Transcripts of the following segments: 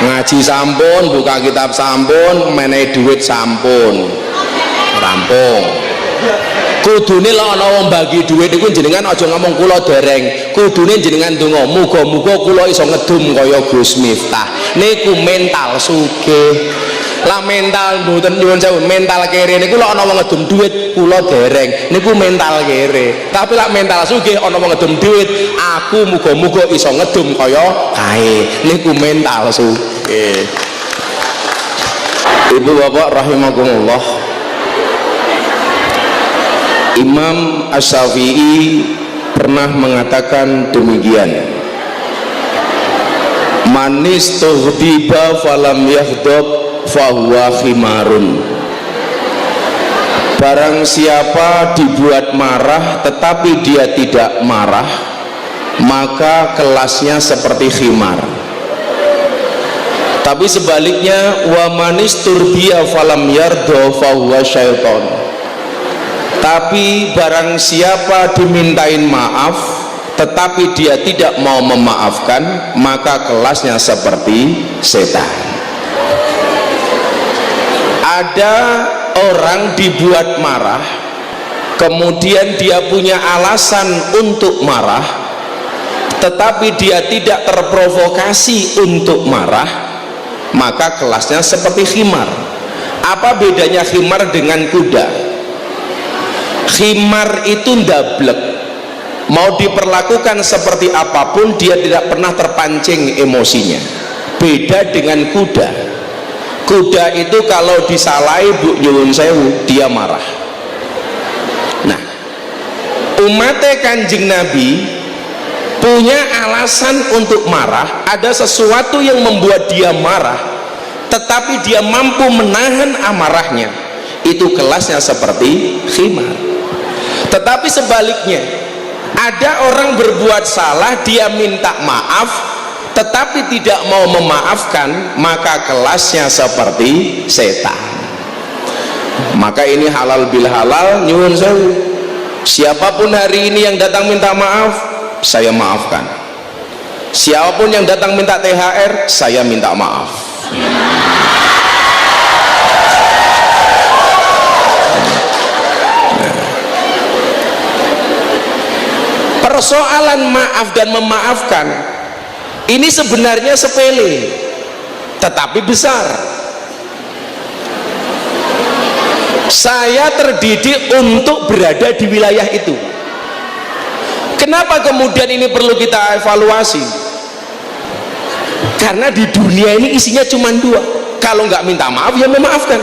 ngaji sampun, buka kitab sampun, menehi duit sampun, rampung. Kudune lek ana wong bagi duit iku jenengan aja ngomong kula dereng, kudune jenengan ndonga muga-muga kula iso ngedum kaya Gus Miftah. Niku mental sugih. Lah mental mboten nyuwun sewu, mental kere niku lek ana wong ngedum duit kula dereng, niku mental kere. Tapi lek mental sugih ana wong ngedum duit, aku muga-muga iso ngedum kaya kae. Niku mental sugih. Ibu bapak rahimakumullah, Imam Asy-Syafi'i pernah mengatakan demikian, manis tughdiba falam yahdab fahuwa khimarun. Barang siapa dibuat marah tetapi dia tidak marah, maka kelasnya seperti khimar. Tapi sebaliknya, wa manis turbiya falam yardo fahuwa syaiton. Tapi barang siapa dimintain maaf tetapi dia tidak mau memaafkan, maka kelasnya seperti setan. Ada orang dibuat marah, kemudian dia punya alasan untuk marah, tetapi dia tidak terprovokasi untuk marah, maka kelasnya seperti khimar. Apa bedanya khimar dengan kuda? Khimar itu ndablek, mau diperlakukan seperti apapun dia tidak pernah terpancing emosinya. Beda dengan kuda. Kuda itu kalau disalahi bu nyuwun sewu, dia marah. Nah, umatnya Kanjeng Nabi punya alasan untuk marah, ada sesuatu yang membuat dia marah, tetapi dia mampu menahan amarahnya, itu kelasnya seperti khimar. Tetapi sebaliknya, ada orang berbuat salah, dia minta maaf tetapi tidak mau memaafkan, maka kelasnya seperti setan. Maka ini halal bil halal, nyuwun sewu, siapapun hari ini yang datang minta maaf, saya maafkan. Siapapun yang datang minta THR, saya minta maaf. Persoalan maaf dan memaafkan ini sebenarnya sepele, tetapi besar. Saya terdidik untuk berada di wilayah itu. Kenapa kemudian ini perlu kita evaluasi? Karena di dunia ini isinya cuma dua, kalau nggak minta maaf ya memaafkan.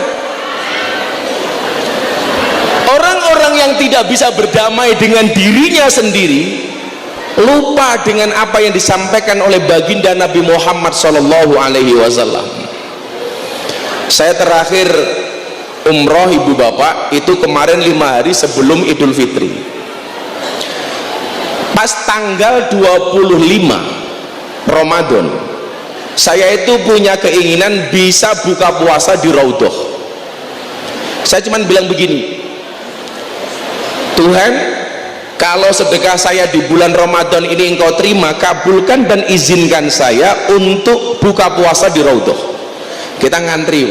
Orang-orang yang tidak bisa berdamai dengan dirinya sendiri, lupa dengan apa yang disampaikan oleh baginda Nabi Muhammad SAW. Saya terakhir umroh ibu bapak itu kemarin 5 hari sebelum Idul Fitri. Pas tanggal 25 Ramadan, saya itu punya keinginan bisa buka puasa di Raudhah. Saya cuma bilang begini, Tuhan, kalau sedekah saya di bulan Ramadan ini engkau terima, kabulkan dan izinkan saya untuk buka puasa di Raudhah. Kita ngantri,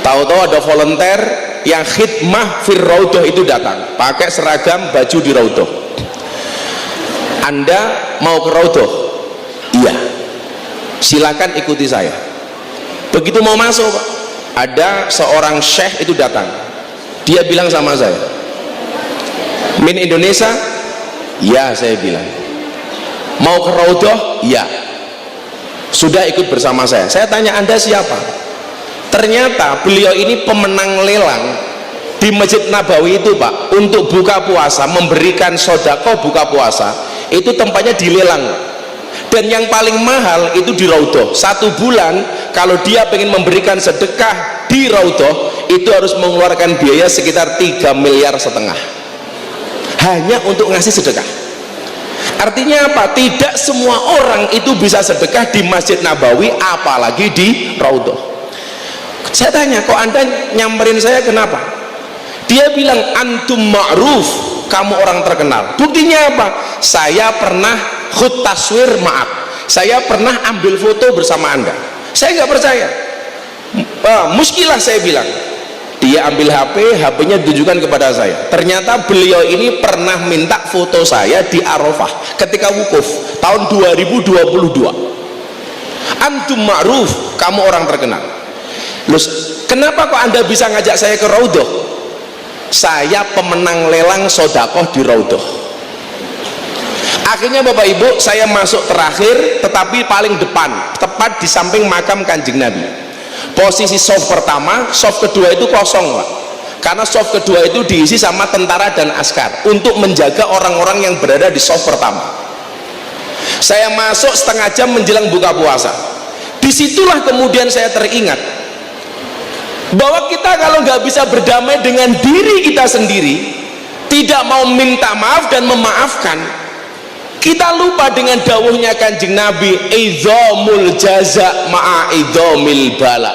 tahu-tahu ada volunteer yang khidmah fir Raudhah itu datang pakai seragam baju di Raudhah. Anda mau ke Raudhah? Iya, silakan ikuti saya. Begitu mau masuk, Pak, ada seorang syekh itu datang, dia bilang sama saya, min Indonesia? Ya, saya bilang. Mau ke Raudhah? Ya. Sudah ikut bersama saya. Saya tanya, Anda siapa? Ternyata beliau ini pemenang lelang di Masjid Nabawi itu, Pak, untuk buka puasa, memberikan sedekah buka puasa, itu tempatnya dilelang. Dan yang paling mahal itu di Raudhah. 1 bulan kalau dia pengen memberikan sedekah di Raudhah, itu harus mengeluarkan biaya sekitar 3,5 miliar hanya untuk ngasih sedekah. Artinya apa? Tidak semua orang itu bisa sedekah di Masjid Nabawi, apalagi di Raudhah. Saya tanya, kok Anda nyamperin saya kenapa? Dia bilang, antum ma'ruf, kamu orang terkenal. Buktinya apa? Saya pernah khut taswir, maaf, saya pernah ambil foto bersama Anda. Saya nggak percaya. Muskilah, saya bilang. Dia ambil HP-nya ditujukan kepada saya. Ternyata beliau ini pernah minta foto saya di Arafah ketika wukuf tahun 2022. Antum ma'ruf, kamu orang terkenal. Loh, kenapa kok Anda bisa ngajak saya ke Raudhah? Saya pemenang lelang sodakoh di Raudhah. Akhirnya Bapak Ibu, saya masuk terakhir tetapi paling depan, tepat di samping makam Kanjeng Nabi. Posisi soft pertama, soft kedua itu kosong, Pak. Karena soft kedua itu diisi sama tentara dan askar untuk menjaga orang-orang yang berada di soft pertama. Saya masuk setengah jam menjelang buka puasa. Disitulah kemudian saya teringat bahwa kita kalau nggak bisa berdamai dengan diri kita sendiri, tidak mau minta maaf dan memaafkan, kita lupa dengan dawuhnya Kanjeng Nabi, idzamul jaza ma'a idzamil bala.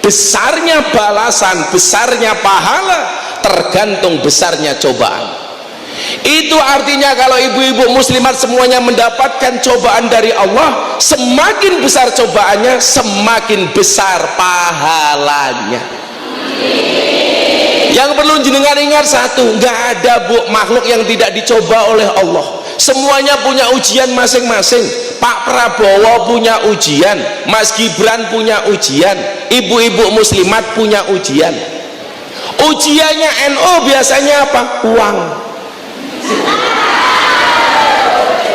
Besarnya balasan, besarnya pahala tergantung besarnya cobaan. Itu artinya kalau ibu-ibu muslimat semuanya mendapatkan cobaan dari Allah, semakin besar cobaannya, semakin besar pahalanya. Yang perlu jenengan ingat satu, nggak ada makhluk yang tidak dicoba oleh Allah. Semuanya punya ujian masing-masing. Pak Prabowo punya ujian, Mas Gibran punya ujian, ibu-ibu muslimat punya ujian. Ujiannya NU biasanya apa? Uang.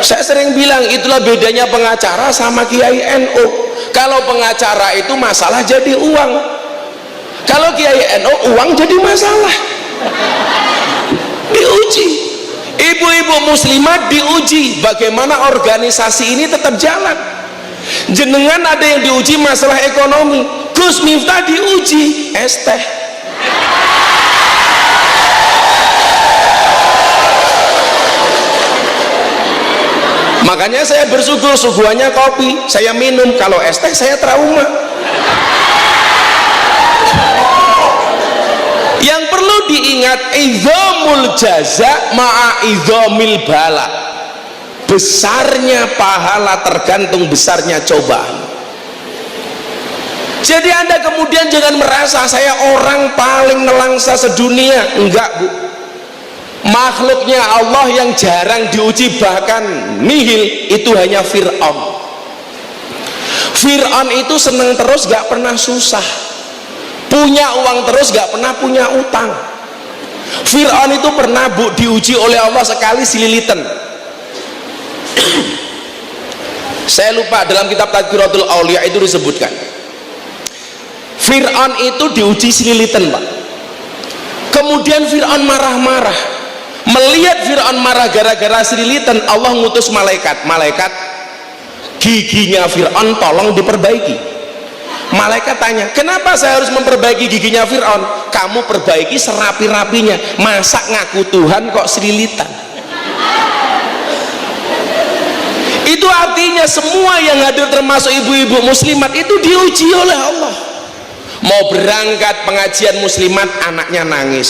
Saya sering bilang itulah bedanya pengacara sama kiai NU. Kalau pengacara itu masalah jadi uang, kalau kiai NU uang jadi masalah. Diuji. Ibu-ibu muslimat diuji bagaimana organisasi ini tetap jalan. Jenengan ada yang diuji masalah ekonomi, Gus Miftah diuji es teh. Makanya saya bersyukur suguhannya kopi saya minum, kalau es teh saya trauma. Yang perlu diingat, idzamul jaza ma'a idzamil bala. Besarnya pahala tergantung besarnya cobaan. Jadi Anda kemudian jangan merasa saya orang paling nelangsa sedunia. Enggak, Bu. Makhluknya Allah yang jarang diuji bahkan nihil itu hanya Fir'aun. Fir'aun itu senang terus, gak pernah susah, punya uang terus, gak pernah punya utang. Fir'aun itu pernah, Bu, diuji oleh Allah sekali sililitan. Saya lupa, dalam kitab Tadhkiratul Aulia itu disebutkan Fir'aun itu diuji sililitan, Pak. Kemudian Fir'aun marah-marah. Melihat Fir'aun marah gara-gara sililitan, Allah ngutus malaikat. Malaikat, giginya Fir'aun tolong diperbaiki. Malaikat tanya, kenapa saya harus memperbaiki giginya Fir'aun? Kamu perbaiki serapi-rapinya, masa ngaku Tuhan kok sililitan? Itu artinya semua yang hadir termasuk ibu-ibu muslimat itu diuji oleh Allah. Mau berangkat pengajian muslimat, anaknya nangis,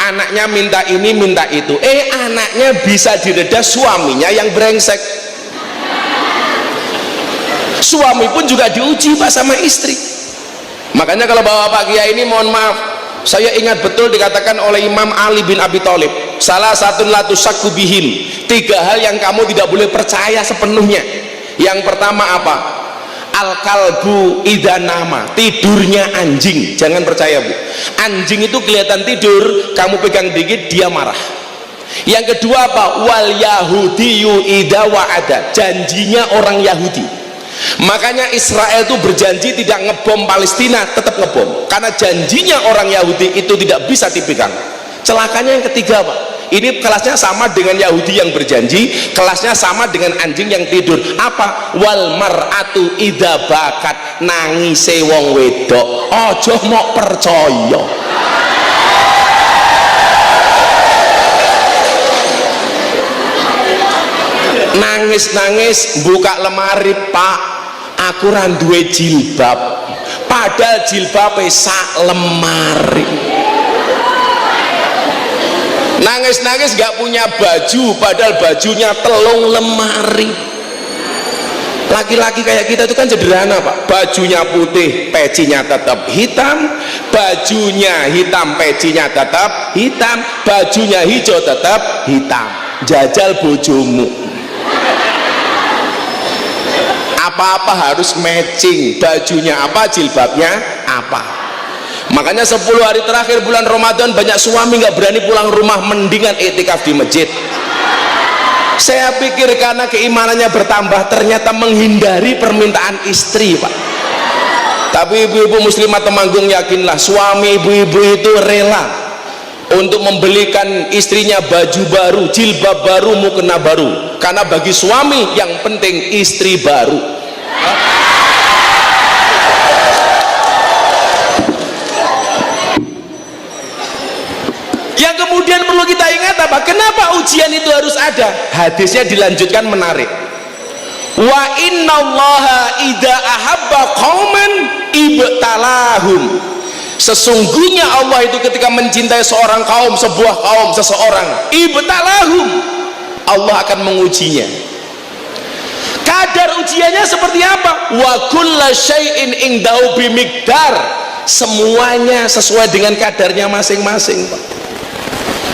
anaknya minta ini minta itu, anaknya bisa direda suaminya yang brengsek. Suami pun juga diuji, Pak, sama istri. Makanya kalau bapak-bapak kiai ini, mohon maaf, saya ingat betul dikatakan oleh Imam Ali bin Abi Thalib, salah satu la tusakku bihim, 3 hal yang kamu tidak boleh percaya sepenuhnya. Yang pertama apa? Al-kalbu idanama, tidurnya anjing. Jangan percaya, Bu. Anjing itu kelihatan tidur, kamu pegang dikit dia marah. Yang kedua apa? Wal yahudiyu idza wa'ada, janjinya orang Yahudi. Makanya Israel itu berjanji tidak ngebom Palestina, tetap ngebom karena janjinya orang Yahudi itu tidak bisa dipegang. Celakanya yang ketiga, Pak, ini kelasnya sama dengan Yahudi yang berjanji, kelasnya sama dengan anjing yang tidur. Apa? Wal mar'atu idza bakat, nangise wong wedok aja mok percaya. Nangis-nangis buka lemari, Pak, aku ra duwe jilbab, padahal jilbabe sak lemari. Nangis-nangis gak punya baju, padahal bajunya telung lemari. Laki-laki kayak kita itu kan sederhana Pak, bajunya putih, pecinya tetap hitam, bajunya hitam, pecinya tetap hitam, bajunya hijau tetap hitam. Jajal bojomu, apa-apa harus matching, bajunya apa, jilbabnya apa. Makanya 10 hari terakhir bulan Ramadan banyak suami nggak berani pulang rumah, mendingan iktikaf di masjid. Saya pikir karena keimanannya bertambah, ternyata menghindari permintaan istri Pak. Tapi ibu-ibu muslimah Temanggung, yakinlah suami ibu-ibu itu rela untuk membelikan istrinya baju baru, jilbab baru, mukena baru, karena bagi suami yang penting istri baru. Yang kemudian perlu kita ingat apa? Kenapa ujian itu harus ada? Hadisnya dilanjutkan menarik. Wa innallaha idza ahabba qauman ibtalahum. Sesungguhnya Allah itu ketika mencintai seorang kaum, sebuah kaum, seseorang, ibtalahum, Allah akan mengujinya. Kadar ujiannya seperti apa? Wa kullu syai'in indahu bimiqdar. Semuanya sesuai dengan kadarnya masing-masing Pak.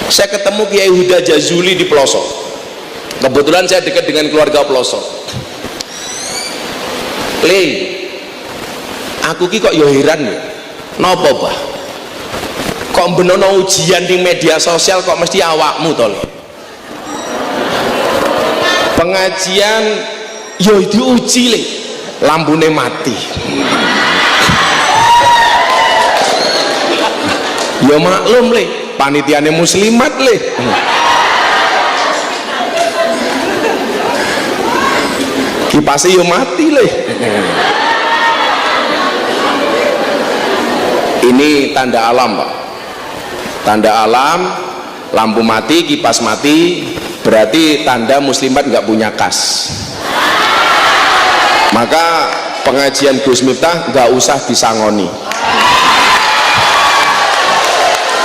Saya ketemu Kiai Huda Jazuli di pelosok. Kebetulan saya dekat dengan keluarga pelosok. Le, aku ki kok yo heran ya. Napa, Bah? Kok benono ujian di media sosial kok mesti awakmu to, Le? Pengajian yo diuji, Le. Lambune mati. Ya maklum, Le. Panitiane muslimat, Le. Kipasnya yo mati, Le. Ini tanda alam Pak, tanda alam. Lampu mati, kipas mati, berarti tanda muslimat nggak punya kas. Maka pengajian Gus Miftah nggak usah disangoni,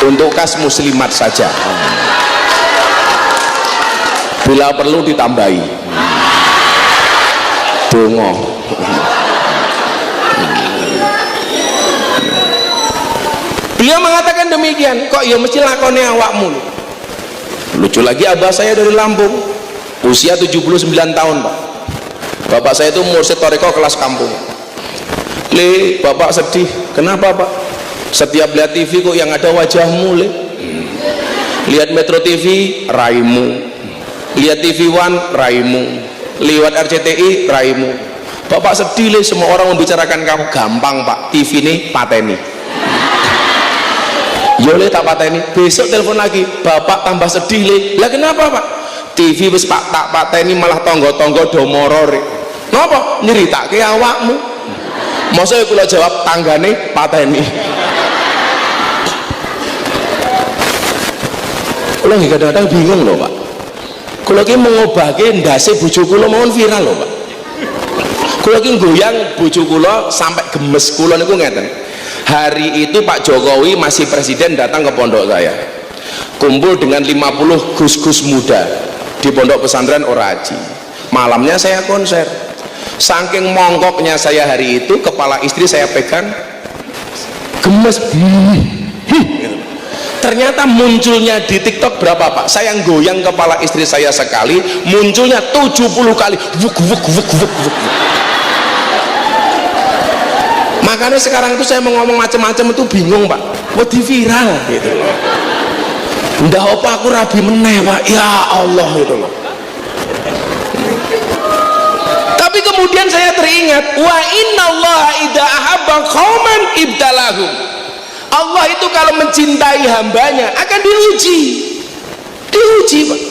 untuk kas muslimat saja, bila perlu ditambahi dongo. Dia mengatakan demikian. Kok ya mesti lakone awakmu. Lucu lagi, abah saya dari Lampung, usia 79 tahun Pak. Bapak saya itu mursyid toreko kelas kampung. Le, bapak sedih. Kenapa Pak? Setiap lihat TV kok yang ada wajahmu, Le. Lihat Metro TV, raimu. Lihat TV One, raimu. Lihat RCTI, raimu. Bapak sedih, Le. Semua orang membicarakan kamu. Gampang Pak, TV ini pateni. Yo, Le, tak pateni. Besok telepon lagi, bapak tambah sedih, Le. Lah kenapa Pak? TV wis tak pateni malah tonggo-tonggo do moror. Napa? Nyeritake awakmu. Masa kula jawab tanggane pateni. Kula nggih kadang-kadang bingung loh Pak. Kula ki mengobahke ndase bojo kula mawon viral loh Pak. Kula ki goyang bojo kula sampai gemes kula niku ngeten. Hari itu Pak Jokowi masih presiden datang ke pondok saya, kumpul dengan 50 gus-gus muda di pondok pesantren Oraji. Malamnya saya konser. Saking mongkoknya saya hari itu, kepala istri saya pegang, gemes. Ternyata munculnya di TikTok berapa Pak? Saya goyang kepala istri saya sekali, munculnya 70 kali. Wuk wuk wuk wuk wuk. Makanya sekarang itu saya mau ngomong macam-macam itu bingung Pak, wedi viral gitu loh. Ndak apa aku rabi meneh Pak, ya Allah gitu loh. Tapi kemudian saya teringat, wa innallaha idza ahabba qauman ibtalahum. Allah itu kalau mencintai hambanya akan diuji Pak.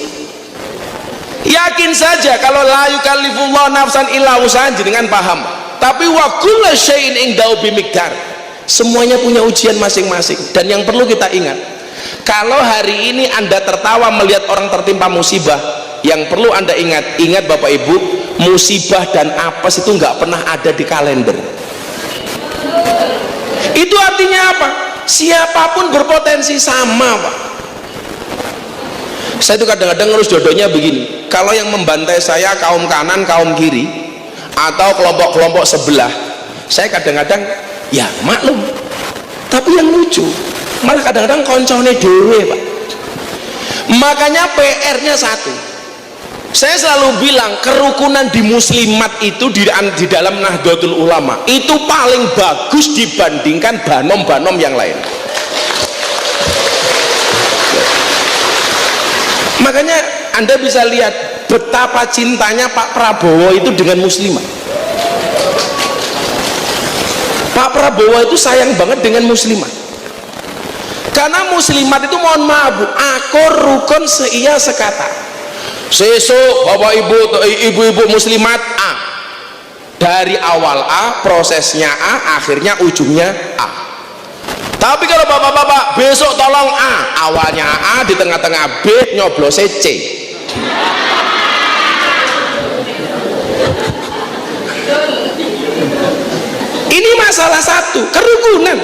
Yakin saja kalau la yukallifullahu nafsan illa wus'aha, jenengan paham. Tapi wa kullu syai'in indahu bimiqdar. Semuanya punya ujian masing-masing. Dan yang perlu kita ingat, kalau hari ini Anda tertawa melihat orang tertimpa musibah, yang perlu Anda ingat Bapak Ibu, musibah dan apes itu nggak pernah ada di kalender. Itu artinya apa? Siapapun berpotensi sama Pak. Saya itu kadang-kadang ngurus jodohnya begini, kalau yang membantai saya kaum kanan, kaum kiri, atau kelompok-kelompok sebelah, saya kadang-kadang ya maklum, tapi yang lucu malah kadang-kadang koncone dhewe, Pak. Makanya PR-nya satu, saya selalu bilang kerukunan di muslimat itu di dalam Nahdlatul Ulama itu paling bagus dibandingkan banom-banom yang lain. Makanya Anda bisa lihat betapa cintanya Pak Prabowo itu dengan muslimat. Pak Prabowo itu sayang banget dengan muslimat, karena muslimat itu, mohon maaf Bu, akor rukun seia sekata. Sesuk bapak ibu-ibu muslimat A, dari awal A, prosesnya A, akhirnya ujungnya A. Tapi kalau bapak-bapak besok tolong A, awalnya A, di tengah-tengah B, nyoblosnya C. Ini masalah satu, kerukunan.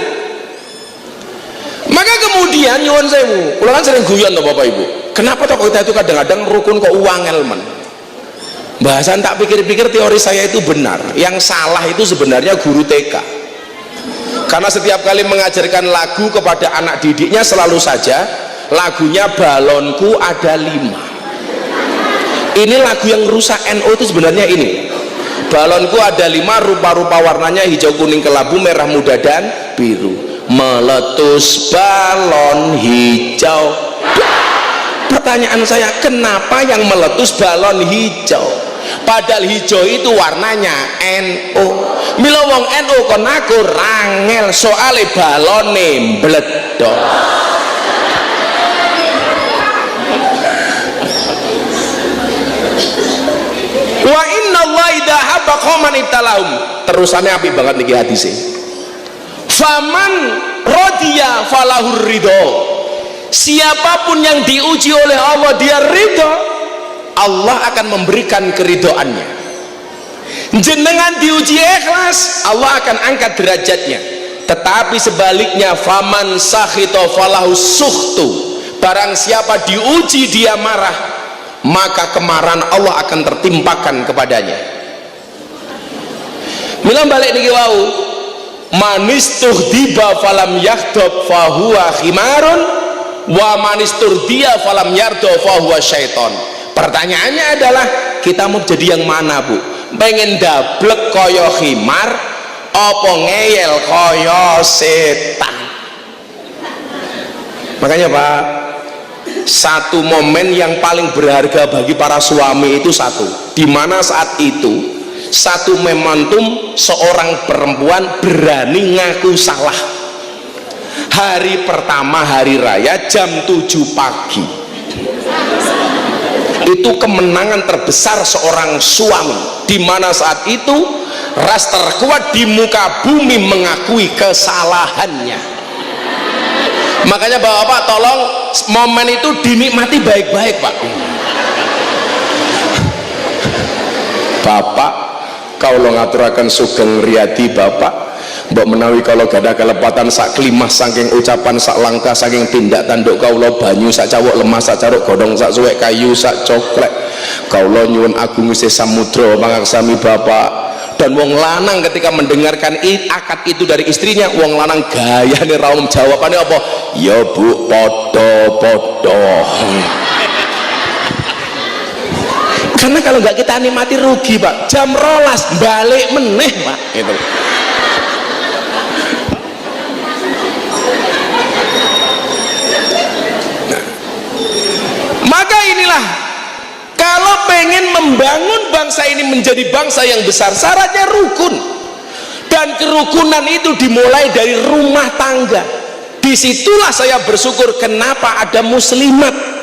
Maka kemudian nyuwun sewu, kula kan sering guyon toh Bapak Ibu, kenapa toh kita itu kadang-kadang rukun kok uangel men. Bahasan tak pikir-pikir teori saya itu benar, yang salah itu sebenarnya guru TK. Karena setiap kali mengajarkan lagu kepada anak didiknya selalu saja lagunya balonku ada 5. Ini lagu yang rusak NU itu sebenarnya ini. Balonku ada 5, rupa-rupa warnanya hijau, kuning, kelabu, merah muda dan biru. Meletus balon hijau. Pertanyaan saya, kenapa yang meletus balon hijau? Padahal hijau itu warnanya NU. Mila wong NU kon aku rangel soale balone mbledok. Wa inna Allah idha habba qauman ibtalahum. Terusannya apik banget niki hadise. Faman rodiya falahur ridho. Siapapun yang diuji oleh Allah dia ridho, Allah akan memberikan keridhoannya. Jenengan diuji ikhlas, Allah akan angkat derajatnya. Tetapi sebaliknya, faman sakhito falahu sukhtu. Barang siapa diuji dia marah, maka kemarahan Allah akan tertimpakan kepadanya. Mila balik niki wau, manistuhdiba falam yahdab fahuwa khimarun wa manisturdiya falam yardo fahuwa syaiton. Pertanyaannya adalah, kita mau jadi yang mana Bu? Pengen dablek koyo khimar apa ngeyel koyo setan? Makanya Pak, satu momen yang paling berharga bagi para suami itu satu, dimana saat itu satu momentum seorang perempuan berani ngaku salah. Hari pertama hari raya jam 7 pagi itu kemenangan terbesar seorang suami, dimana saat itu ras terkuat di muka bumi mengakui kesalahannya. Makanya Bapak tolong momen itu dinikmati baik-baik Pak. Bapak kalau ngaturakan sugeng riyadi Bapak mbok menawi kalau gak ada kelepatan sak kelimah saking ucapan sak langkah saking tindak tanduk kaulo banyu sak cawuk lemah sak caruk godong sak suwek kayu sak coklek kaulo nyuwun agung isih samudra mangaksami Bapak. Dan wong lanang ketika mendengarkan akad itu dari istrinya, wong lanang gayane raum jawabannya apa? Ya Bu, podo-podo. Karena kalau nggak kita nikmati rugi Pak, jam 12 balik meneh Pak gitu. Nah, maka inilah, kalau pengen membangun bangsa ini menjadi bangsa yang besar, syaratnya rukun. Dan kerukunan itu dimulai dari rumah tangga. Disitulah saya bersyukur kenapa ada muslimat.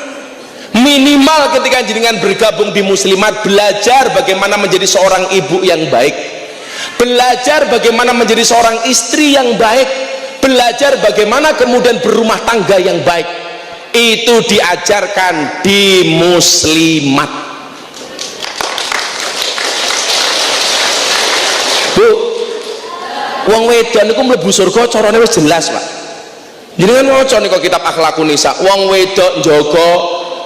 Minimal ketika jenengan bergabung di muslimat, belajar bagaimana menjadi seorang ibu yang baik, belajar bagaimana menjadi seorang istri yang baik, belajar bagaimana kemudian berumah tangga yang baik. Itu diajarkan di muslimat. Bu, wong wedan iku mlebu surga carane wis jelas Pak. Jenengan maca nika kitab Akhlaqun Nisa, wong wedok njaga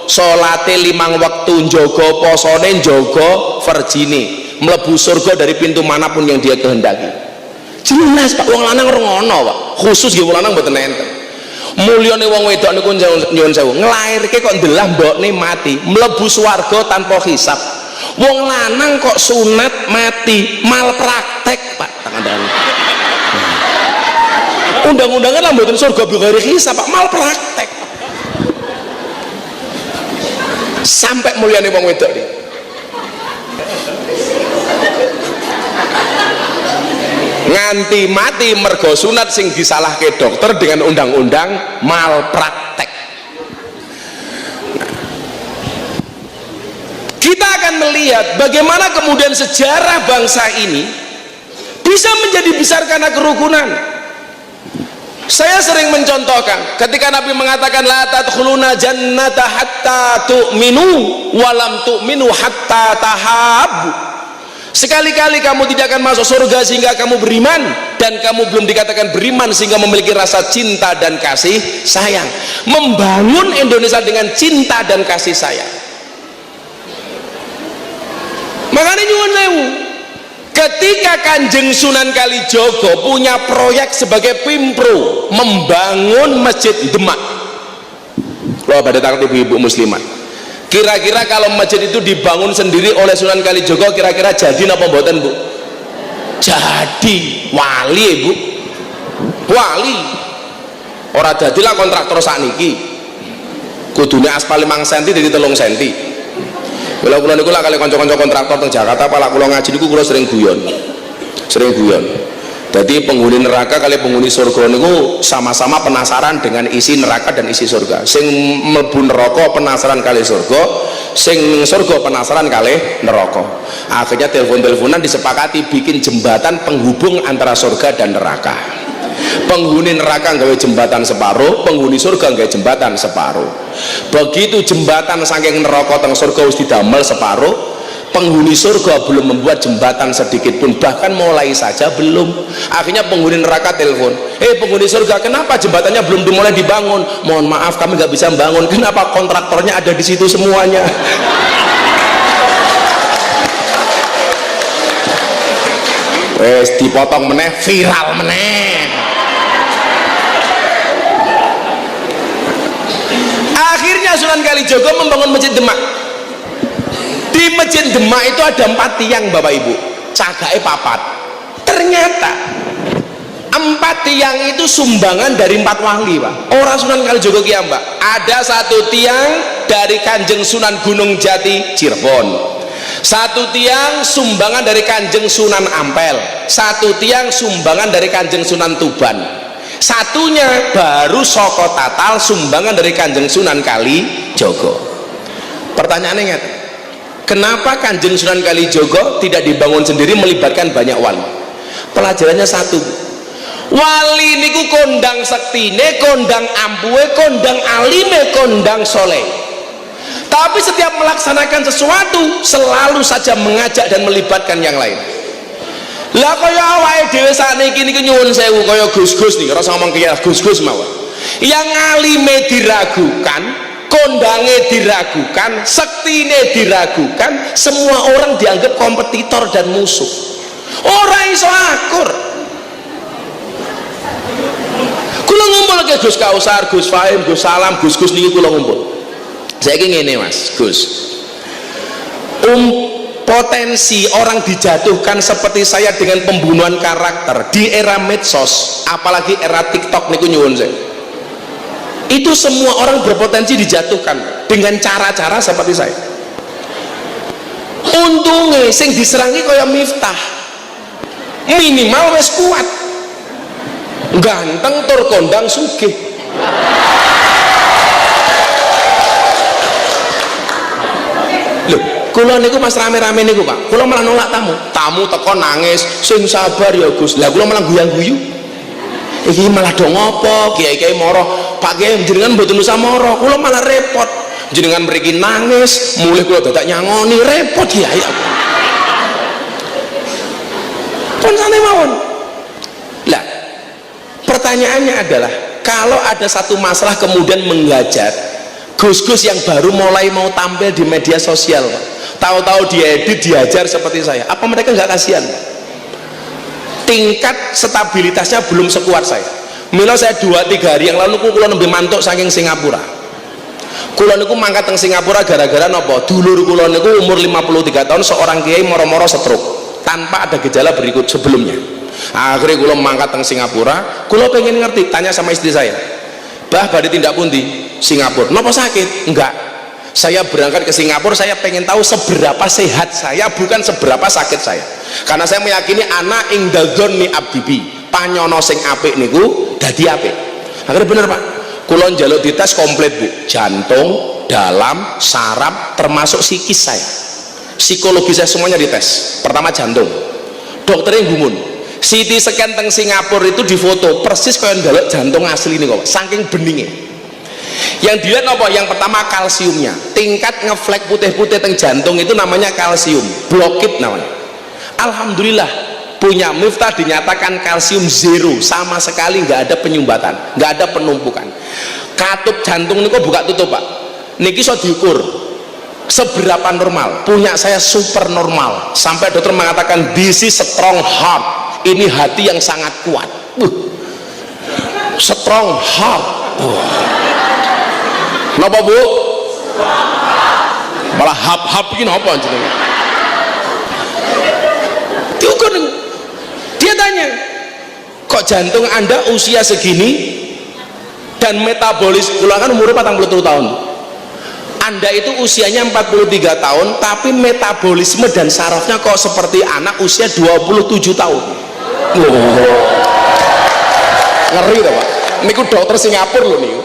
salate 5 wektu, njaga posone, njaga verjine. mlebu surga dari pintu manapun yang dia kehendaki. Jelas Pak, wong lanang ora ngono Pak, khusus nggih wong lanang mboten enten. Mulyane wong wedok niku nyuwun sewu, nglairke kok ndelah mbokne mati, mlebu swarga tanpa hisab. Wong lanang kok sunat mati, malpraktek Pak, tangan-tangan. Undang-undangan lah mboten surga bighairi hisab Pak, malpraktek. Sampai mulyane wong wedok iki. Nganti mati mergo sunat sing disalahke dokter dengan undang-undang malpraktek. Kita akan melihat bagaimana kemudian sejarah bangsa ini bisa menjadi besar karena kerukunan. Saya sering mencontohkan ketika Nabi mengatakan la tadkhuluna jannata hatta tu'minu wa lam tu'minu hatta tahabbu. Sekali-kali kamu tidak akan masuk surga sehingga kamu beriman, dan kamu belum dikatakan beriman sehingga memiliki rasa cinta dan kasih sayang. Membangun Indonesia dengan cinta dan kasih sayang. Makanya nyuwun sewu, ketika Kanjeng Sunan Kalijaga punya proyek sebagai Pimpro membangun Masjid Demak, loh pada takut ibu-ibu muslimat, kira-kira kalau masjid itu dibangun sendiri oleh Sunan Kalijaga kira-kira jadi apa mboten Bu? Jadi wali Ibu, wali. Ora dadilah kontraktor sakniki, kudune aspal 5 cm jadi 3 cm. Kula niku lah kali kanca-kanca kontraktor teng Jakarta, pala kula ngaji niku kula sering guyon. Jadi penghuni neraka kali penghuni surga niku sama-sama penasaran dengan isi neraka dan isi surga. Sing mlebu neraka penasaran kali surga, sing surga penasaran kali neraka. Akhirnya telepon-teleponan disepakati bikin jembatan penghubung antara surga dan neraka. Penghuni neraka nggawe jembatan separuh, penghuni surga nggawe jembatan separuh. Begitu jembatan saking neraka teng surga wis didamel separuh, penghuni surga belum membuat jembatan sedikit pun, bahkan mulai saja belum. Akhirnya penghuni neraka telepon, penghuni surga, kenapa jembatannya belum dimulai dibangun? Mohon maaf kami nggak bisa bangun. Kenapa? Kontraktornya ada di situ semuanya. Wes dipotong meneh, viral meneh. Akhirnya Sunan Kalijaga membangun Masjid Demak. Di Masjid Demak itu ada 4 tiang Bapak Ibu, cagake 4. Ternyata 4 tiang itu sumbangan dari 4 wali Pak, orang Sunan Kalijaga ki Mbak. Ada 1 tiang dari Kanjeng Sunan Gunung Jati Cirebon, 1 tiang sumbangan dari Kanjeng Sunan Ampel, 1 tiang sumbangan dari Kanjeng Sunan Tuban, 1-nya baru Soko Tatal sumbangan dari Kanjeng Sunan Kalijaga. Pertanyaannya ngeten, kenapa Kanjeng Sunan Kalijaga tidak dibangun sendiri melibatkan banyak wali? Pelajarannya satu, wali niku kondang sektine, kondang ampuhe, kondang alime, kondang soleh. Tapi setiap melaksanakan sesuatu selalu saja mengajak dan melibatkan yang lain. Lah kaya awake dhewe sakniki niku nyuwun sewu kaya Gus-gus nih, ora usah ngomong kaya Gus-gus mawon. Yang alime diragukan, kondange diragukan, sektine diragukan, semua orang dianggap kompetitor dan musuh. Ora iso akur. Kula ngumpul ke Gus Kausar, Gus Fahim, Gus Salam, Gus-gus niki kula ngumpul. Saiki ngene Mas, Gus. Potensi orang dijatuhkan seperti saya dengan pembunuhan karakter di era medsos, apalagi era TikTok niku nyuwun saya. Itu semua orang berpotensi dijatuhkan dengan cara-cara seperti saya. Untungnya sing diserangi kaya Miftah, minimal wis kuat, ganteng tur kondang sugih. Loh, kula niku Mas rame-rame niku Pak, kula malah nolak tamu teko nangis, sing sabar ya Gus. Lah kula malah guyang-guyu, iki malah do ngopo, kiai-kiai moro, Pak Kiai jenengan mboten usah moro, kula malah repot. Jenengan mriki nangis, mulih kula dadak nyangoni, repot kiai aku. Konsane mawon. Lah, pertanyaannya adalah kalau ada satu masalah kemudian menghajat Gus-gus yang baru mulai mau tampil di media sosial Pak, tahu-tahu diedit, diajar seperti saya. Apa mereka nggak kasihan? Tingkat stabilitasnya belum sekuat saya. Mila saya 2-3 hari yang lalu kula nembe mantuk saking Singapura. Kula niku mangkat teng Singapura gara-gara napa? Dulur kula niku umur 53 tahun, seorang kiai moro-moro stroke tanpa ada gejala berikut sebelumnya. Akhirnya kula mangkat teng Singapura, kula pengen ngerti, tanya sama istri saya, "Bah, badhe tindak pundi Singapura? Napa sakit?" "Enggak. Saya berangkat ke Singapura, saya pengen tahu seberapa sehat saya, bukan seberapa sakit saya. Karena saya meyakini anak ing dadzoni abdibi, panyono sing apik niku dadi apik." Akhirnya bener Pak, kula njaluk dites komplit Bu, jantung, dalam, saraf, termasuk psikis saya, psikologi saya semuanya dites. Pertama jantung, dokternya gumun, CT scan teng Singapura itu difoto persis kayak njaluk jantung asli nih kok, saking beningnya. Yang dilihat apa? Yang pertama kalsiumnya, tingkat ngeflek putih-putih teng jantung itu namanya kalsium, blokit namanya. Alhamdulillah punya Miftah dinyatakan kalsium zero, sama sekali nggak ada penyumbatan, nggak ada penumpukan. Katup jantung ini kok buka tutup Pak, niki so diukur seberapa normal. Punya saya super normal, sampai dokter mengatakan this is strong heart, ini hati yang sangat kuat. Strong heart. Kenapa Bu? Malah hap-hap ini apa jenenge? Diukur. Dia tanya, kok jantung Anda usia segini dan metabolis, kula kan umur 47 tahun. Anda itu usianya 43 tahun tapi metabolisme dan sarafnya kok seperti anak usia 27 tahun. Ngeri tuh Pak. Niku dokter Singapura loh nih.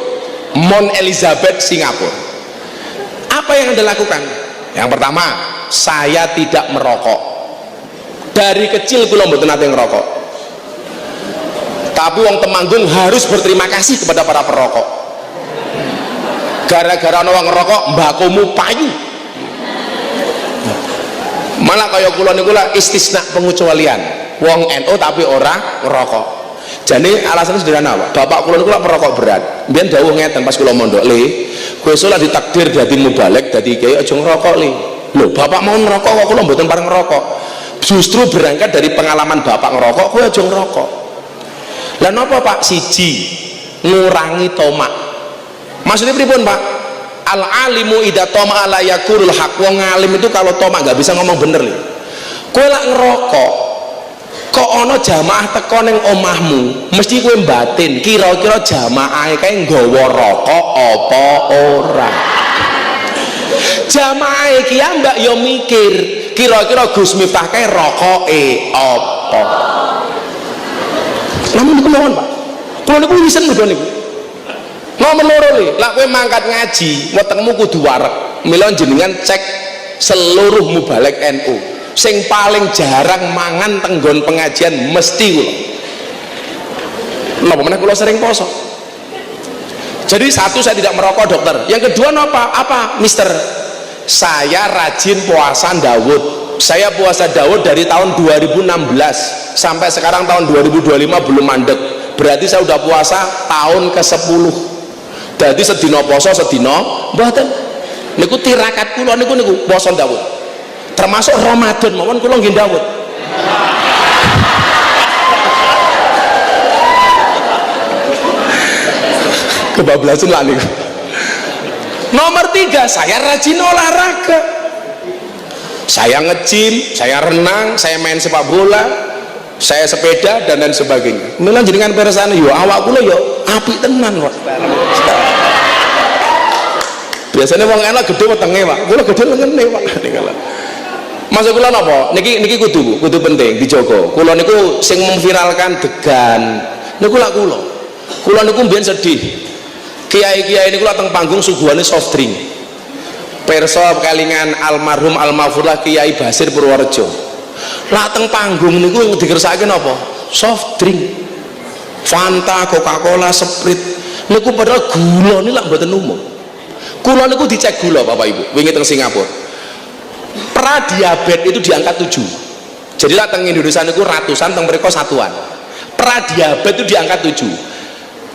Mount Elizabeth Singapura. Apa yang Anda lakukan? Yang pertama, saya tidak merokok. Dari kecil kula mboten nate ngerokok. Tapi wong Temanggung harus berterima kasih kepada para perokok. Gara-gara ana wong ngerokok, mbakomu payu. Malah kaya kula niku lah istisna pengecualian. Wong NU tapi ora ngerokok. Jadi alasannya sederhana Pak, bapak kula niku lak perokok berat. Mbiyen dawuh ngeten pas kula mondok, "Le, kowe iso lah ditakdir dadi mubalek, dadi kiai aja ngerokok, Le." Lho, bapak mau ngerokok kok kula mboten pareng ngerokok. Justru berangkat dari pengalaman bapak ngerokok, kowe aja ngerokok. Lah napa Pak? Siji, ngurangi tomak. Maksudnya pripun Pak? Al-alimu idza tama la yaqulul haq. Wong alim itu kalau tomak nggak bisa ngomong bener, Le. Kowe lak ngerokok, kok ono jamaah teko ning omahmu, mesti kowe batin kira-kira jamaahe kae nggawa rokok apa ora. Jamaah iki mbak yo mikir kira-kira Gus Miftah kae rokoke apa. Namun niku mawon Pak, kula niku wisen lho niku. Nomor loro le, lak kowe mangkat ngaji, wetengmu kudu wareg. Mila jenengan cek seluruh mubalek NU. Sing paling jarang mangan tenggon pengajian mesti kula. Napa meneh kula sering poso. Jadi satu, saya tidak merokok dokter. Yang kedua apa? Mister, saya rajin puasa Daud. Saya puasa Daud dari tahun 2016 sampai sekarang tahun 2025 belum mandek. Berarti saya udah puasa tahun ke-10. Jadi sedina poso sedina mboten. Niku tirakat kula niku puasa Daud. Termasuk Ramadan mawon kula nggih Daud. Kebablasan lah niku. Nomor 3, saya rajin olahraga. Saya nge-gym, saya renang, saya main sepak bola, saya sepeda dan lain sebagainya. Mila jenengan persane yo awak kula yo apik tenan kok. Biasanya wong enak gede wetenge Pak, kula gede lengene Pak. Maksud kula napa? Niki kudu penting dijogo. Kula niku sing memviralkan degan. Niku lak kula. Kula niku mbiyen sedih. Kiai-kiai niku lak teng panggung suguhane soft drink. Perso kelingan almarhum almafurlah Kiai Basir Purworejo. Lak teng panggung niku dikersake napa? Soft drink. Fanta, Coca-Cola, Sprite. Niku padahal gula ini lak mboten umum. Kula niku dicek gula Bapak Ibu, wingi teng Singapura. Pradiabetes itu di angka 7. Jadi lah teng Indonesia niku ratusan, teng mereka satuan. Pradiabetes itu di angka 7.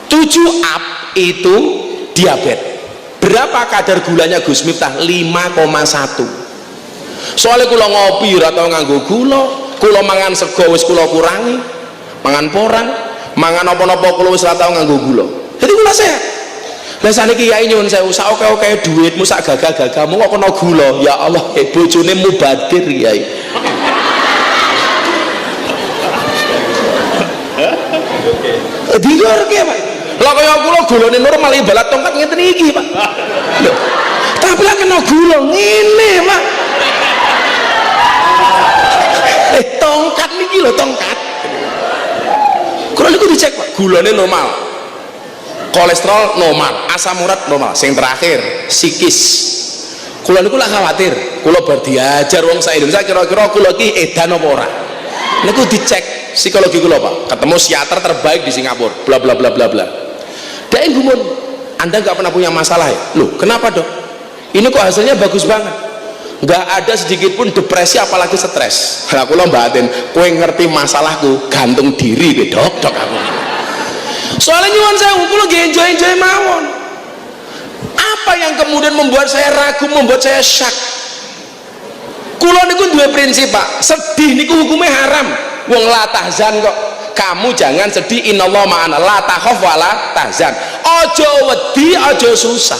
7 up itu diabetes. Berapa kadar gulanya Gus Miftah? 5,1. Soalnya kula ngopi ora tau nganggo gula, kula mangan sego wis kula kurangi, mangan porang, mangan apa-apa kula wis ora tau nganggo gula. Jadi kula sehat. Lah saniki kiai nyuwun sewu, sak oke-oke dhuwitmu, sak gagah-gagahmu kok kena gula. Ya Allah, bojone mubadir kiai. Dilur ki Pak. Lah kaya kula gulane normal ibarat tongkat ngeten iki Pak. Lho. Tapi lah kena gula ngene Pak. Tongkat niki lho tongkat. Kula niku dicek Pak, gulane normal. Kolesterol normal, asam urat normal. Sing terakhir psikis. Kula niku lak khawatir, kula bar diajar wong sak Indonesia kira-kira kula iki edan apa ora. Niku dicek psikologi kula Pak, ketemu psikiater terbaik di Singapura, bla bla bla bla bla. Dia gumun, Anda nggak pernah punya masalah ya? Loh, kenapa dok? Ini kok hasilnya bagus banget, nggak ada sedikit pun depresi apalagi stres. Lah kula mbaten, kowe ngerti masalahku, gantung diri dok aku. Soalnya nyuwun sewu, kula nggih enjoy mawon. Apa yang kemudian membuat saya ragu, membuat saya syak? Kula niku duwe prinsip Pak, sedih niku hukumnya haram. Wong la tahzan kok, kamu jangan sedih, innallaha ma'ana, la takhaf wa la tahzan. Aja wedi, aja susah.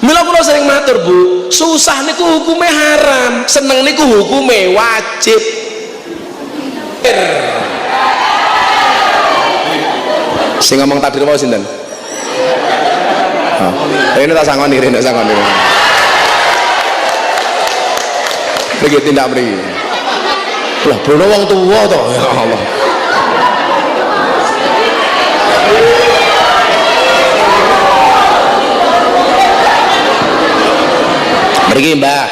Mila kula sering matur Bu, susah niku hukumnya haram, seneng niku hukumnya wajib. Sing ngomong takdir wae sinten? Ini tak sangoni, ini tak sangoni. Pergi tindak pergi. Lah, Bruno wong tua toh, ya Allah. Pergi Mbah.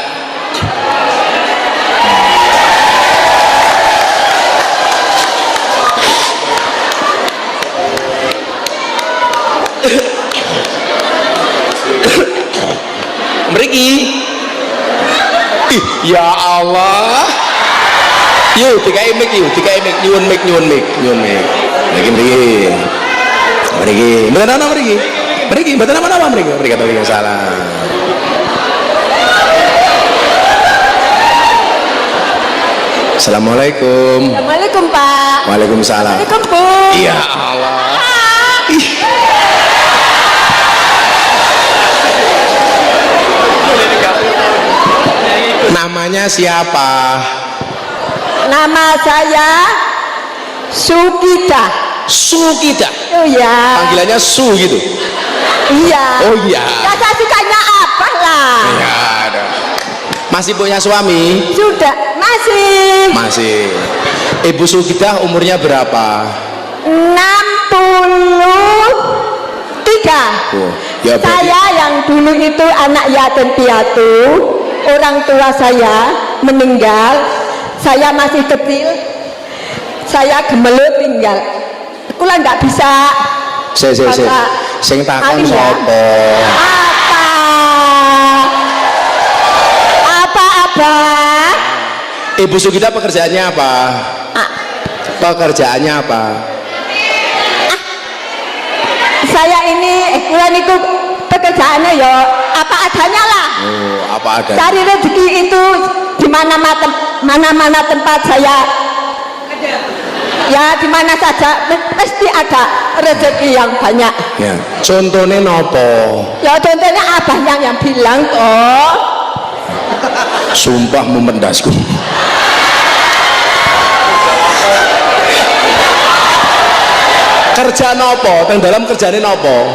Pergi. Ya Allah. Yuk, dikai mic yuk, nyuwun mic. Lagi pergi. Mboten ana mriki. Mboten apa-apa mriki salah. Assalamualaikum. Assalamualaikum Pak. Waalaikumsalam. Assalamualaikum Bu. Ya Allah. Namanya siapa? Nama saya Sukida. Sukida. Oh ya. Panggilannya Su gitu. Iya. Oh iya. Ya saya sukanya apa lah? Ya ada. Masih punya suami? Sudah, masih. Masih. Ibu Sukida umurnya berapa? 63. Oh, ya berarti. Saya yang dulu itu anak yatim piatu. Orang tua saya meninggal. Saya masih kecil. Saya gemelut tinggal. Kula nggak bisa. Sing takon ya. sapa? Apa? Ibu Sukida pekerjaannya apa? Pekerjaannya apa? Saya ini kula niku pekerjaannya ya apa adanya lah. Oh, apa adanya? Cari rezeki itu di mana-mana tempat saya ada. Ya di mana saja pasti ada rezeki yang banyak. Ya. Contohnya nopo? Ya contohnya abah yang bilang kok. Sumpah memendasku. Kerja nopo? Teng dalam kerjane nopo?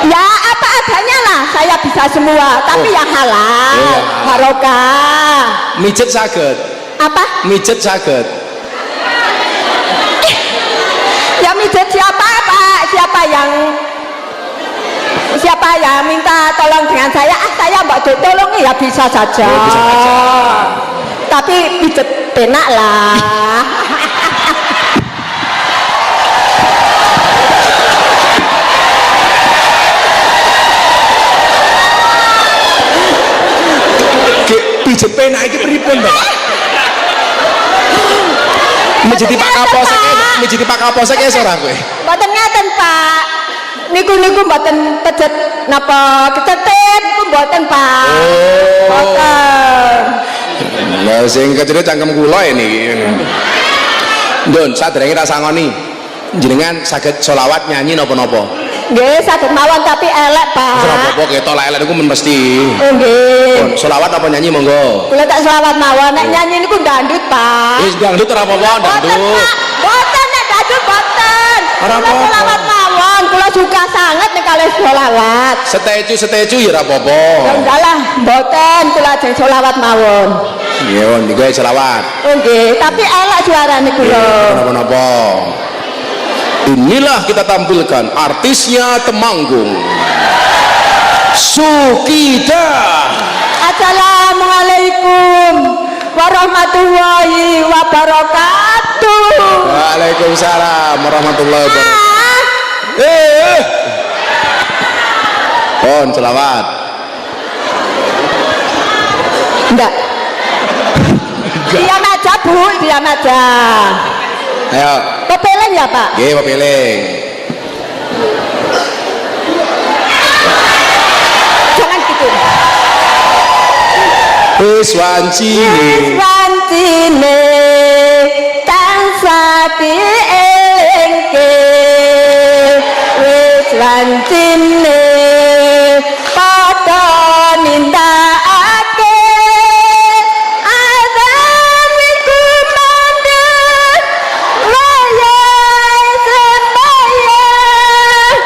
Ya apa adanya lah, saya bisa semua, tapi yang halal, barokah. Mijet saged. Apa? Mijet saged. Ya mijet siapa Pak? Siapa yang minta tolong dengan saya? Saya mbak tolong ya bisa saja. Oh, bisa saja. Tapi pijet penak lah. Pijet penak iki pripun, Pak? Mijiti Pak Kapolsek ya ora kowe? Mboten ngeten, Pak. Niku mboten pejet napa kecetet niku mboten, Pak. Oh. Mboten. Lah sing kecil cangkem kula ini. Ndun, sadurunge tak sangoni. Jenengan saged selawat nyanyi napa-napa? Nggih, saged mawon tapi elek, Pak. Ora apa-apa ketok elek niku men mesti. Oh nggih. Pun selawat apa nyanyi monggo. Kula tak selawat mawon, nek nyanyi niku dangdut, Pak. Wis dangdut ora apa-apa, dangdut. Boten nek dangdut boten. Ora Kula apa-apa. selawat mawon, kula suka sangat nek kalih selawat. Seteju ya ora apa-apa. Ya enggak lah, boten kula ajeng selawat mawon. Iya, niku selawat. Oh nggih, tapi elek suarane kula. Napa-napa. Inilah kita tampilkan artisnya Temanggung, Sukida. Assalamualaikum warahmatullahi wabarakatuh. Waalaikumsalam warahmatullahi wabarakatuh. Pon selawat. Enggak. Diam aja, Bu, diam aja. Ayo. Pepeleng ya, Pak? Nggih, pepeling. Jangan gitu. Wis wancine. Wancine tansah dielingke. Wis wancine padha nindakake azan iku mandhet wayahe sembahyang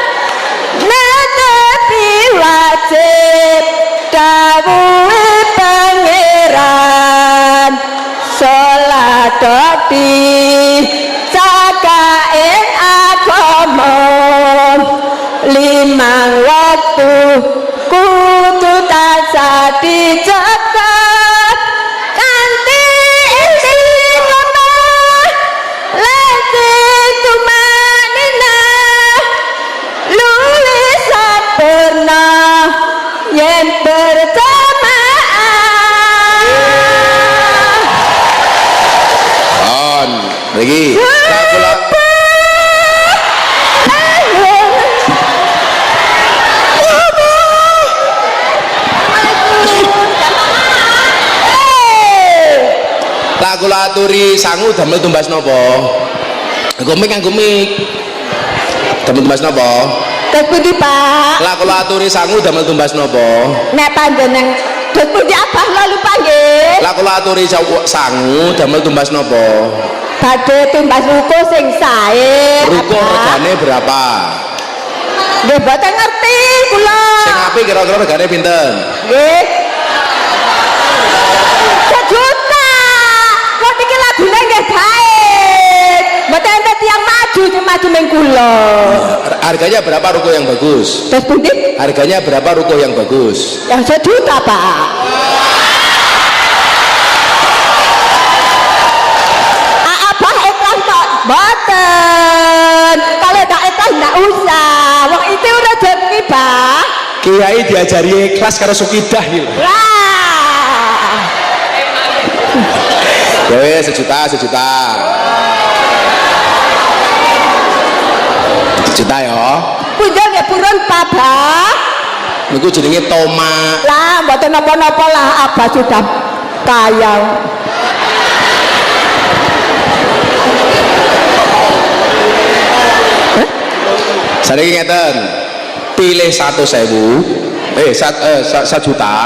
netepi wajib dawuhe pangeran salat dadi cakaing agama limang waktu kudu tansah dijaga kanthi istiqomah lazim tumanina luwih sampurna yen berjamaah. On. Lagi. Lagu aturi sangu damel tumbas napa? Gumik kang gumik. Damel tumbas napa? Terus pundi, Pak? Lagu aturi sangu damel tumbas napa? Nek panjenengan terus pundi apa lalu panggil? Lagu aturi sangu damel tumbas napa? Badhe tumbas ruko sing sae. Ruko regane berapa? Nggih boten ngerti kula. Sing apik kira-kira regane pinten? Nggih. Sejuta. Kok iki lagune nggih baik. Mboten enten tiyang maju sing maju ning kula. Harganya berapa ruko yang bagus? Terus pundi? Harganya berapa ruko yang bagus? Yang sejuta, Pak. Apa ikhlas kok? Boten. Kalau tak ikhlas ndak usah. Wong itu rezeki, Pak. Kiai diajari ikhlas karo Sukidah gitu. Lah. Ya wes sejuta. Sejuta ya. Punjul nggih purun, Pak, Bah. Niku jenenge tomat. Lah, mboten napa-napa lah, Abah sudah kaya. Saiki ngeten. Pilih 1.000. 1 juta.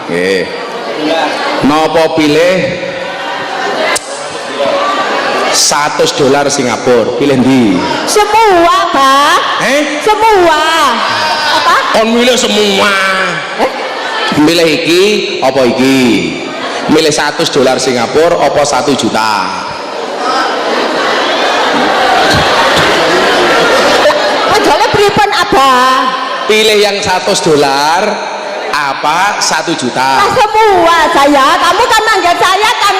Nggih. Napa pilih $100 Singapura? Pilih ndi? Semua, Pak. Semua. Apa? On milih semua. Milih iki apa iki? Milih $100 Singapura apa 1 juta? Penjualnya pripun, Abah? Pilih yang $100 apa 1 juta? Nah, semua saya. Kamu kan manggil saya kan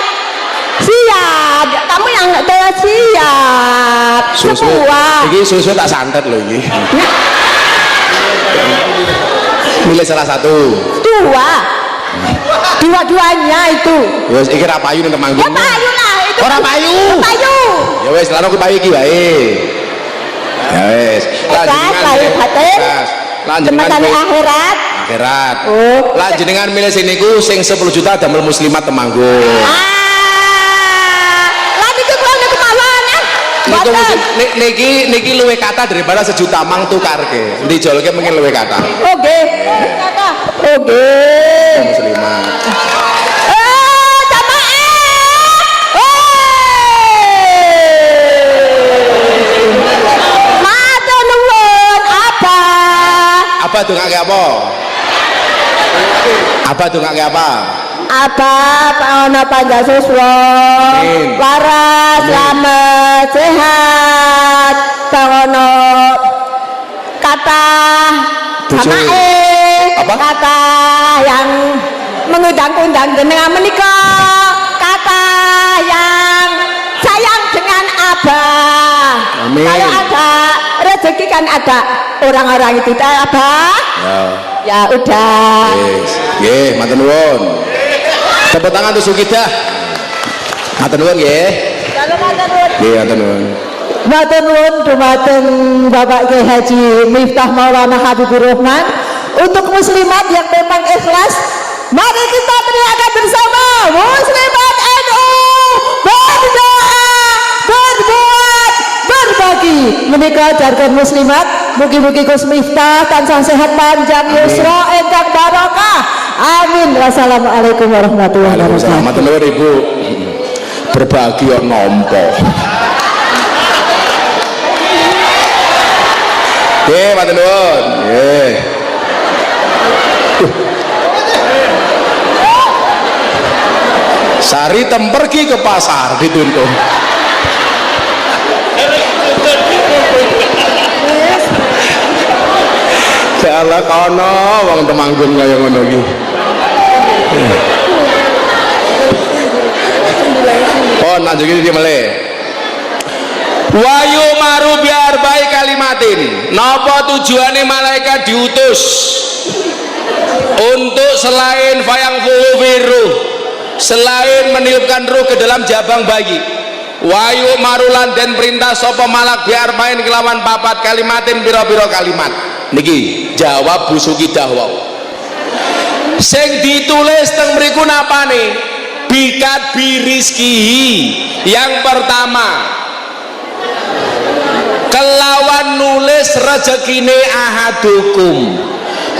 siap. Kamu yang siap. Semua. Iki susu tak santet loh ini. Milih salah satu. Dua-duanya itu. Wes iki ra payu ning Temanggung. Ya payu lah itu. Ora payu. Payu. Ya wes lalu aku payu iki wae. Ya wes. Ikhlas, lahir batin. Teman-teman akhirat. Akhirat. Oh. Lah jenengan milih sing niku sing 10 juta damel muslimat Temanggung. Lah niku kula niku mawon ah. Mboten. Niki luwih kata daripada sejuta mang tukarke. Dijolke mungkin luwih kata. Oke. Kata. Oke. Muslimat. Apa dongake apa? Apa dongake apa? Apa ana panjang suswa, waras, selamat, sehat, pangono kata samae, kata yang mengundang-undang jenengan menika, kata yang sayang dengan Abah. Amin. Kalau ada rezeki kan ada orang-orang itu Abah. Ya udah. Nggih, matur nuwun. Tepuk tangan untuk Sukidah. Matur nuwun nggih. Kalau matur nuwun. Nggih, matur nuwun. Matur nuwun dumateng Bapak Kyai Haji Miftah Maulana Habibur Rahman. Untuk muslimat yang memang ikhlas, mari kita teriakan bersama muslimat NU berdoa, berbuat, berbagi. Menikah jargon muslimat. Mugi-mugi Gus Miftah tansah sehat panjang yusra ingkang barokah. Amin. Wassalamualaikum warahmatullahi wabarakatuh. Matur nuwun Ibu. Berbagi kok nampa. Nggih, matur nuwun. Nggih. Sari tem pergi ke pasar dituntun. Jala kono wong Temanggung kaya ngono iki. Oh, lanjut iki meleh. Wayu maru biar baik kalimatin. Napa tujuane malaikat diutus? Untuk selain fayang fuhu, selain meniupkan ruh ke dalam jabang bayi. Wayu marulan dan perintah sapa malak biar main kelawan papat kalimatin biro-biro kalimat. Niki jawab Bu Sukidah wau. Sing ditulis teng mriku napane? Bikat birizkihi. Yang pertama, kelawan nulis rezekine ahadukum.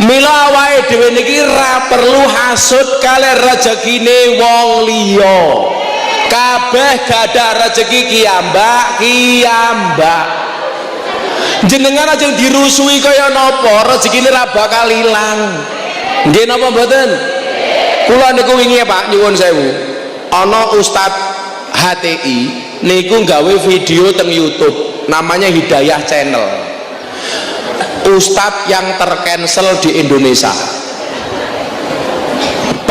Mila awake dhewe niki ra perlu hasud kali rezekine wong liya. Kabeh gadah rezeki kiambak. Jenengan aja dirusui kaya napa rezekine ra bakal ilang. Nggih napa mboten? Kula niku wingi Pak nyuwun sewu. Ana Ustad HTI niku gawe video teng YouTube namanya Hidayah Channel. Ustad yang tercancel di Indonesia.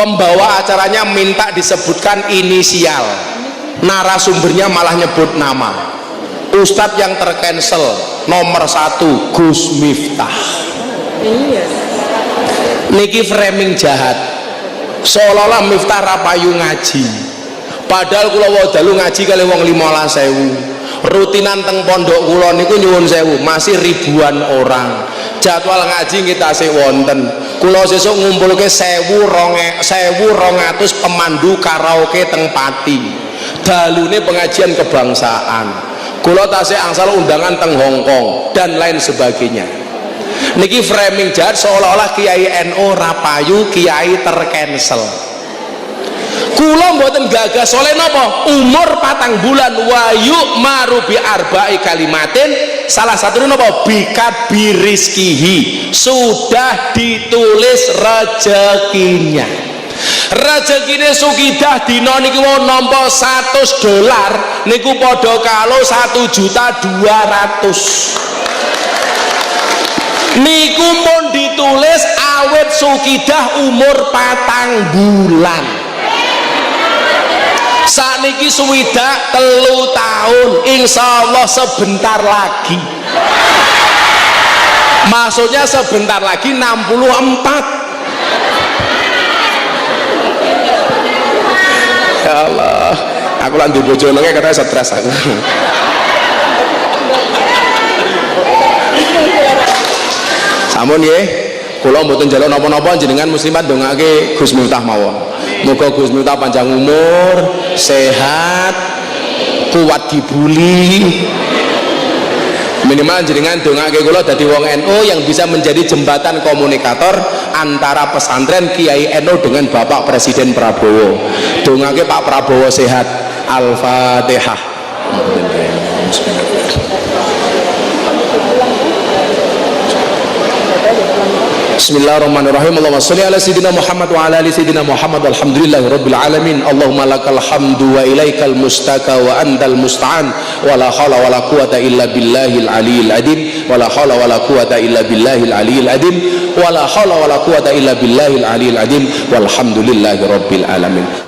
Pembawa acaranya minta disebutkan inisial. Narasumbernya malah nyebut nama. Ustadz yang tercancel nomor 1 Gus Miftah. Niki framing jahat, seolah-olah Miftah rapayu ngaji. Padahal kula wadalu ngaji kali wong 15.000. Rutinan teng pondok kula niku nyuwun sewu masih ribuan orang. Jadwal ngaji kita sih wonten. Kula sesuk ngumpulke 1.200 pemandu karaoke teng Pati. Dalune pengajian kebangsaan. Kula tasih angsal undangan teng Hongkong dan lain sebagainya. Niki framing jahat seolah-olah Kiai NU rapayu, Kiai tercancel. Kula mboten gagas oleh napa? Umur 4 bulan wayu marubi arba'i kalimatin. Salah satu napa? Bikat birizkihi. Sudah ditulis rezekinya. Rezekine Sukidah dina niki wau nampa $100 niku padha karo 1.200.000. Niku pun ditulis awet Sukidah umur 4 bulan. Sakniki swidak 3 tahun, insyaallah sebentar lagi. Maksudnya sebentar lagi 64. Ya Allah, aku lanjut bojo nenge katanya stres aku. Sampun nggih. Kula mboten njaluk napa-napa, jenengan muslimat ndongake Gus Miftah mawon. Muga Gus Miftah panjang umur, sehat, kuat dibuli. Minimal jenengan ndongake kula dadi wong NU yang bisa menjadi jembatan komunikator antara pesantren Kiai NU dengan Bapak Presiden Prabowo. Ndongake Pak Prabowo sehat. Al-Fatihah. Bismillahirrahmanirrahim. Allahumma sholli ala sayyidina Muhammad wa ala ali sayyidina Muhammad. Alhamdulillahi rabbil alamin. Allahumma lakal hamdu wa ilaikal mustaka wa antal musta'an. Wa la haula wa la quwata illa billahil aliyil adim. Wa la haula wa la quwata illa billahil aliyil adim. Wa la haula wa la quwata illa billahil aliyil adim. Walhamdulillahi rabbil alamin.